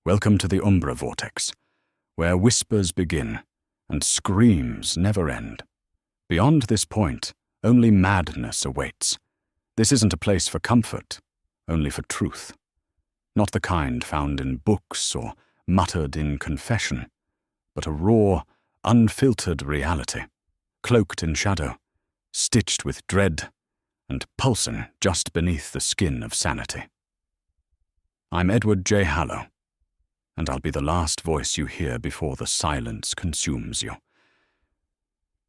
Welcome to the Umbra Vortex, where whispers begin and screams never end. Beyond this point, only madness awaits. This isn't a place for comfort, only for truth. Not the kind found in books or muttered in confession, but a raw, unfiltered reality, cloaked in shadow, stitched with dread, and pulsing just beneath the skin of sanity. I'm Edward J. Hallow, and I'll be the last voice you hear before the silence consumes you.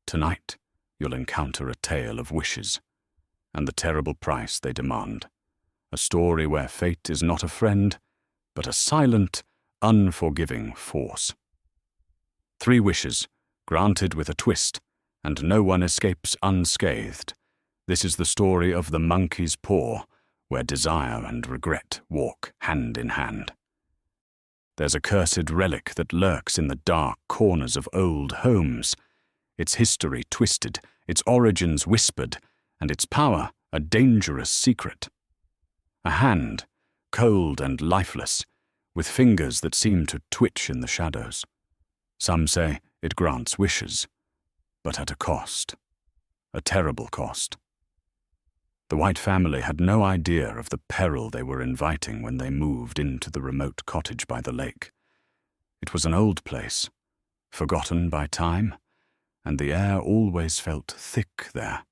Tonight, you'll encounter a tale of wishes, and the terrible price they demand. A story where fate is not a friend, but a silent, unforgiving force. 3 wishes, granted with a twist, and no one escapes unscathed. This is the story of the monkey's paw, where desire and regret walk hand in hand. There's a cursed relic that lurks in the dark corners of old homes, its history twisted, its origins whispered, and its power a dangerous secret. A hand, cold and lifeless, with fingers that seem to twitch in the shadows. Some say it grants wishes, but at a cost, a terrible cost. The White family had no idea of the peril they were inviting when they moved into the remote cottage by the lake. It was an old place, forgotten by time, and the air always felt thick there,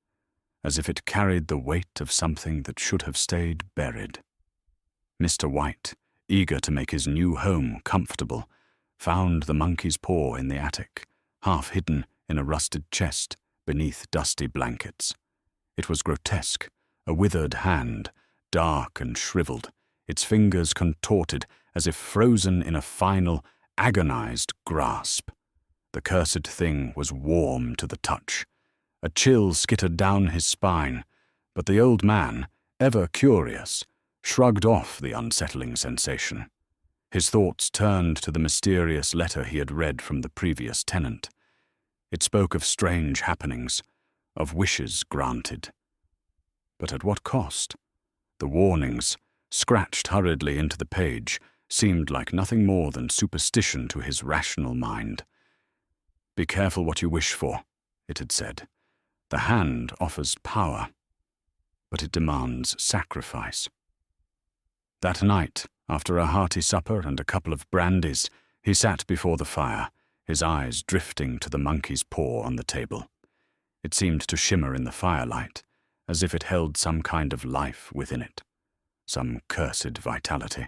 as if it carried the weight of something that should have stayed buried. Mr. White, eager to make his new home comfortable, found the monkey's paw in the attic, half hidden in a rusted chest beneath dusty blankets. It was grotesque, a withered hand, dark and shriveled, its fingers contorted as if frozen in a final, agonized grasp. The cursed thing was warm to the touch. A chill skittered down his spine, but the old man, ever curious, shrugged off the unsettling sensation. His thoughts turned to the mysterious letter he had read from the previous tenant. It spoke of strange happenings, of wishes granted. But at what cost? The warnings, scratched hurriedly into the page, seemed like nothing more than superstition to his rational mind. "Be careful what you wish for," it had said. "The hand offers power, but it demands sacrifice." That night, after a hearty supper and a couple of brandies, he sat before the fire, his eyes drifting to the monkey's paw on the table. It seemed to shimmer in the firelight, as if it held some kind of life within it, some cursed vitality.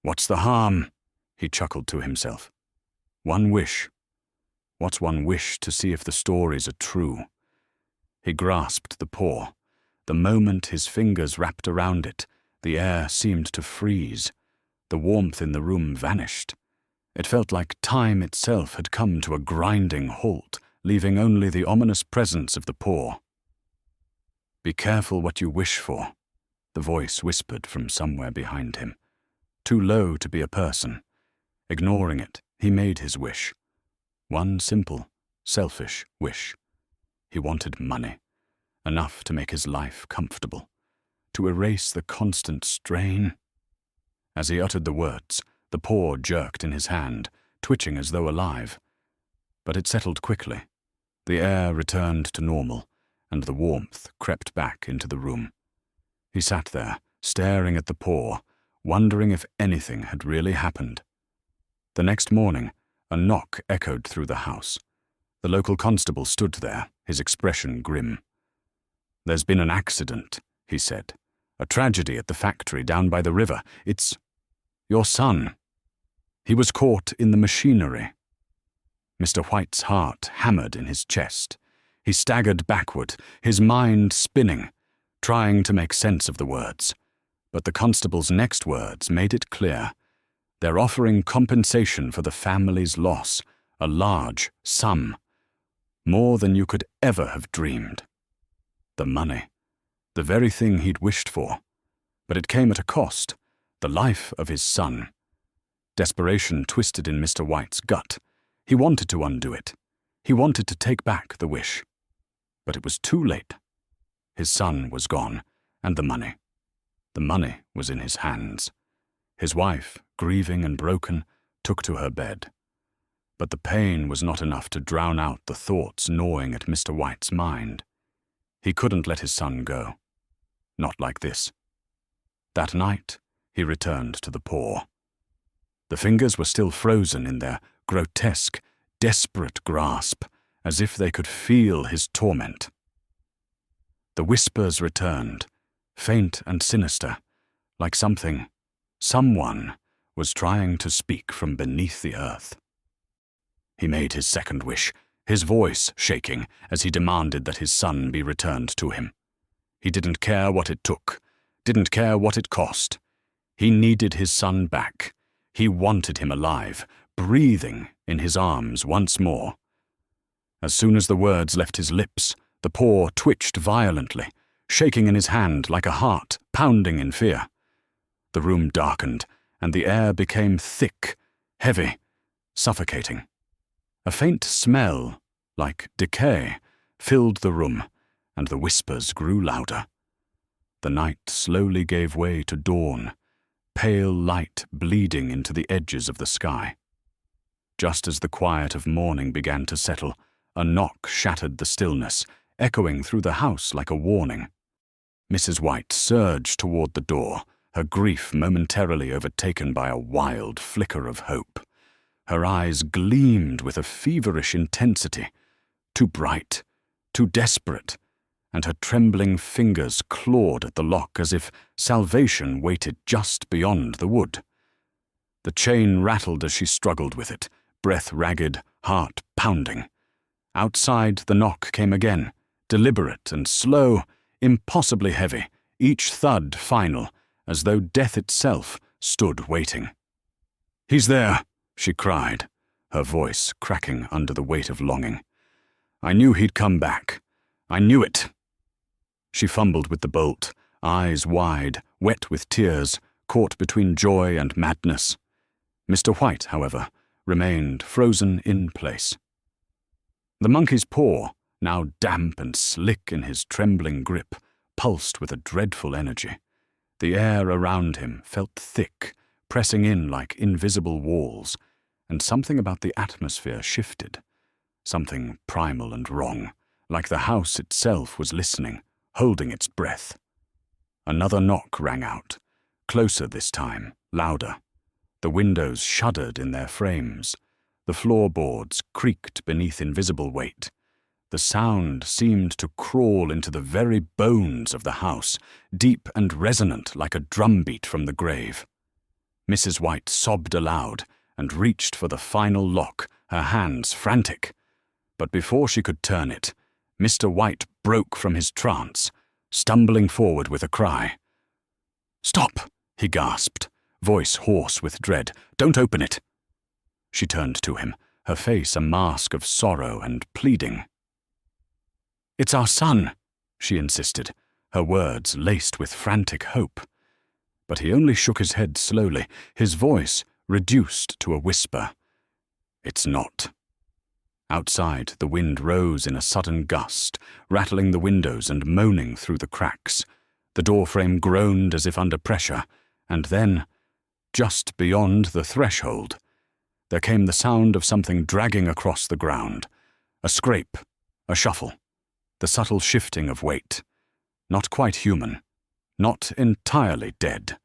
"What's the harm?" he chuckled to himself. "One wish. What's one wish to see if the stories are true?" He grasped the paw. The moment his fingers wrapped around it, the air seemed to freeze. The warmth in the room vanished. It felt like time itself had come to a grinding halt, leaving only the ominous presence of the paw. "Be careful what you wish for," the voice whispered from somewhere behind him. Too low to be a person. Ignoring it, he made his wish. One simple, selfish wish. He wanted money, enough to make his life comfortable, to erase the constant strain. As he uttered the words, the paw jerked in his hand, twitching as though alive. But it settled quickly. The air returned to normal, and the warmth crept back into the room. He sat there, staring at the paw, wondering if anything had really happened. The next morning, a knock echoed through the house. The local constable stood there, his expression grim. "There's been an accident," he said. "A tragedy at the factory down by the river. It's your son. He was caught in the machinery." Mr. White's heart hammered in his chest. He staggered backward, his mind spinning, trying to make sense of the words. But the constable's next words made it clear. They're offering compensation for the family's loss, a large sum. More than you could ever have dreamed. The money. The very thing he'd wished for. But it came at a cost. The life of his son. Desperation twisted in Mr. White's gut. He wanted to undo it. He wanted to take back the wish. But it was too late. His son was gone, and the money. The money was in his hands. His wife, grieving and broken, took to her bed. But the pain was not enough to drown out the thoughts gnawing at Mr. White's mind. He couldn't let his son go. Not like this. That night, he returned to the paw. The fingers were still frozen in their grotesque, desperate grasp, as if they could feel his torment. The whispers returned, faint and sinister, like someone was trying to speak from beneath the earth. He made his second wish, his voice shaking as he demanded that his son be returned to him. He didn't care what it took, didn't care what it cost. He needed his son back. He wanted him alive, breathing in his arms once more. As soon as the words left his lips, the paw twitched violently, shaking in his hand like a heart pounding in fear. The room darkened, and the air became thick, heavy, suffocating. A faint smell, like decay, filled the room, and the whispers grew louder. The night slowly gave way to dawn, pale light bleeding into the edges of the sky. Just as the quiet of morning began to settle, a knock shattered the stillness, echoing through the house like a warning. Mrs. White surged toward the door, her grief momentarily overtaken by a wild flicker of hope. Her eyes gleamed with a feverish intensity, too bright, too desperate, and her trembling fingers clawed at the lock as if salvation waited just beyond the wood. The chain rattled as she struggled with it, breath ragged, heart pounding. Outside, the knock came again, deliberate and slow, impossibly heavy, each thud final, as though death itself stood waiting. "He's there," she cried, her voice cracking under the weight of longing. "I knew he'd come back. I knew it." She fumbled with the bolt, eyes wide, wet with tears, caught between joy and madness. Mr. White, however, remained frozen in place. The monkey's paw, now damp and slick in his trembling grip, pulsed with a dreadful energy. The air around him felt thick, pressing in like invisible walls, and something about the atmosphere shifted. Something primal and wrong, like the house itself was listening, holding its breath. Another knock rang out, closer this time, louder. The windows shuddered in their frames. The floorboards creaked beneath invisible weight. The sound seemed to crawl into the very bones of the house, deep and resonant like a drumbeat from the grave. Mrs. White sobbed aloud and reached for the final lock, her hands frantic. But before she could turn it, Mr. White broke from his trance, stumbling forward with a cry. "Stop!" he gasped, voice hoarse with dread. "Don't open it!" She turned to him, her face a mask of sorrow and pleading. "It's our son," she insisted, her words laced with frantic hope. But he only shook his head slowly, his voice reduced to a whisper. "It's not." Outside, the wind rose in a sudden gust, rattling the windows and moaning through the cracks. The doorframe groaned as if under pressure, and then, just beyond the threshold, there came the sound of something dragging across the ground. A scrape, a shuffle, the subtle shifting of weight. Not quite human, not entirely dead.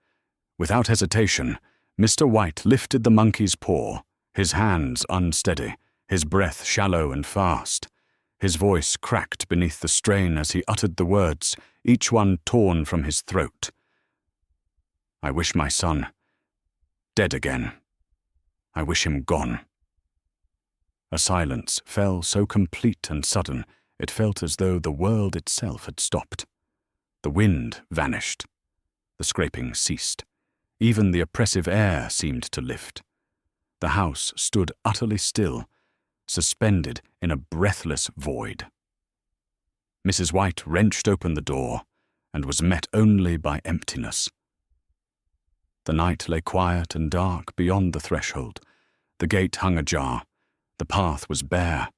Without hesitation, Mr. White lifted the monkey's paw, his hands unsteady, his breath shallow and fast. His voice cracked beneath the strain as he uttered the words, each one torn from his throat. "I wish my son dead again. I wish him gone." A silence fell so complete and sudden, it felt as though the world itself had stopped. The wind vanished. The scraping ceased. Even the oppressive air seemed to lift. The house stood utterly still, suspended in a breathless void. Mrs. White wrenched open the door and was met only by emptiness. The night lay quiet and dark beyond the threshold. The gate hung ajar. The path was bare.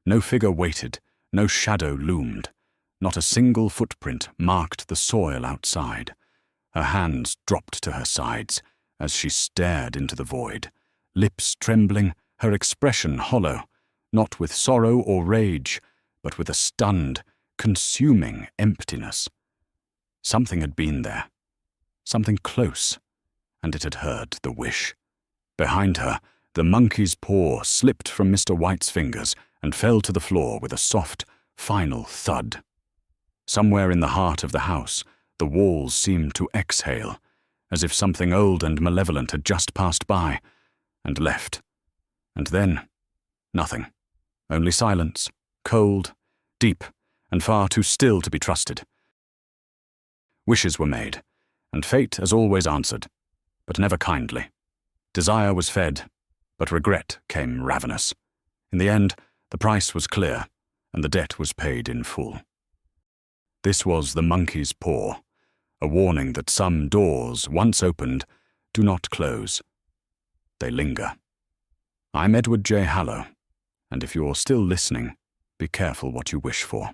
No figure waited, no shadow loomed. Not a single footprint marked the soil outside. Her hands dropped to her sides, as she stared into the void, lips trembling, her expression hollow, not with sorrow or rage, but with a stunned, consuming emptiness. Something had been there, something close, and it had heard the wish. Behind her, the monkey's paw slipped from Mr. White's fingers and fell to the floor with a soft, final thud. Somewhere in the heart of the house, the walls seemed to exhale, as if something old and malevolent had just passed by and left. And then, nothing. Only silence, cold, deep, and far too still to be trusted. Wishes were made, and fate as always answered, but never kindly. Desire was fed, but regret came ravenous. In the end, the price was clear, and the debt was paid in full. This was the monkey's paw, a warning that some doors, once opened, do not close. They linger. I'm Edward J. Hallow, and if you're still listening, be careful what you wish for.